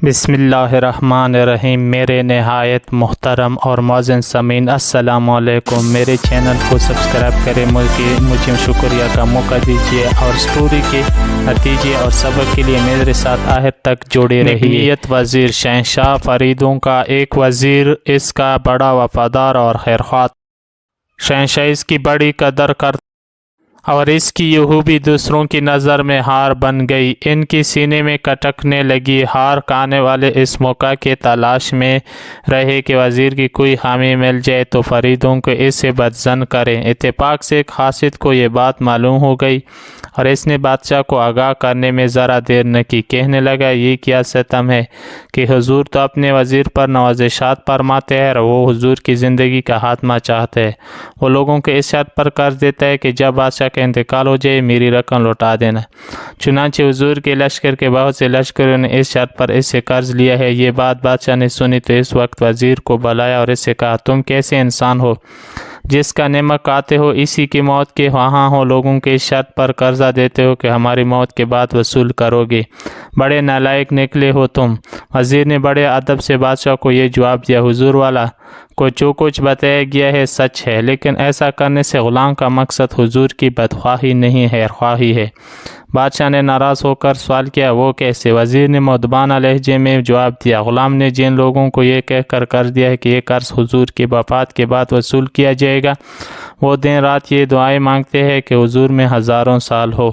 بسم اللہ الرحمن الرحیم۔ میرے نہایت محترم اور معزز سامعین، السلام علیکم۔ میرے چینل کو سبسکرائب کریں، مجھے شکریہ کا موقع دیجیے اور سٹوری کے نتیجے اور سبق کے لیے میرے ساتھ آخر تک جڑے رہیے۔ نبیت وزیر شہنشاہ فریدوں کا ایک وزیر، اس کا بڑا وفادار اور خیرخواہ، شہنشاہ اس کی بڑی قدر کرتا اور اس کی یہوبی دوسروں کی نظر میں ہار بن گئی۔ ان کی سینے میں کٹکنے لگی۔ ہار کھانے والے اس موقع کے تلاش میں رہے کہ وزیر کی کوئی خامی مل جائے تو فریدوں کو اس سے بدظن کریں۔ اتفاق سے ایک قاصد کو یہ بات معلوم ہو گئی اور اس نے بادشاہ کو آگاہ کرنے میں ذرا دیر نہ کی۔ کہنے لگا، یہ کیا ستم ہے کہ حضور تو اپنے وزیر پر نوازشات فرماتے ہیں اور وہ حضور کی زندگی کا خاتمہ چاہتے ہیں۔ وہ لوگوں کو اس شرط پر قرض دیتا ہے کہ جب بادشاہ کا انتقال ہو جائے میری رقم لوٹا دینا۔ چنانچہ حضور کے لشکر کے بہت سے لشکروں نے اس شرط پر اس سے قرض لیا ہے۔ یہ بات بادشاہ نے سنی تو اس وقت وزیر کو بلایا اور اس سے کہا، تم کیسے انسان ہو جس کا نمک کھاتے ہو، اسی کی موت کے خواہاں ہو، لوگوں کے اس شرط پر قرضہ دیتے ہو کہ ہماری موت کے بعد وصول کرو گے، بڑے نالائق نکلے ہو تم۔ وزیر نے بڑے ادب سے بادشاہ کو یہ جواب دیا، حضور والا کو جو کچھ بتایا گیا ہے سچ ہے، لیکن ایسا کرنے سے غلام کا مقصد حضور کی بدخواہی نہیں خیرخواہی ہے۔ بادشاہ نے ناراض ہو کر سوال کیا، وہ کیسے؟ وزیر نے مؤدبانہ لہجے میں جواب دیا، غلام نے جن لوگوں کو یہ کہہ کر قرض دیا ہے کہ یہ قرض حضور کی وفات کے بعد وصول کیا جائے گا، وہ دن رات یہ دعائیں مانگتے ہیں کہ حضور میں ہزاروں سال ہو،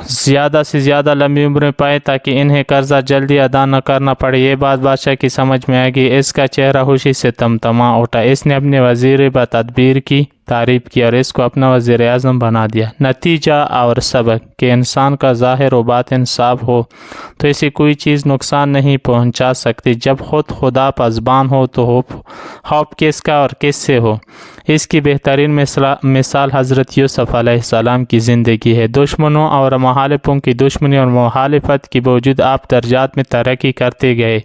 زیادہ سے زیادہ لمبی عمریں پائے تاکہ انہیں قرضہ جلدی ادا نہ کرنا پڑے۔ یہ بات بادشاہ کی سمجھ میں آ گئی۔ اس کا چہرہ خوشی سے تمتما اٹھا۔ اس نے اپنے وزیر بتدبیر کی تعریف کی اور اس کو اپنا وزیر اعظم بنا دیا۔ نتیجہ اور سبق کہ انسان کا ظاہر و باطن صاف ہو تو اسے کوئی چیز نقصان نہیں پہنچا سکتی۔ جب خود خدا پاسبان ہو تو خوف کس کا اور کس سے ہو؟ اس کی بہترین مثال حضرت یوسف علیہ السلام کی زندگی ہے۔ دشمنوں اور مخالفوں کی دشمنی اور مخالفت کے باوجود آپ درجات میں ترقی کرتے گئے۔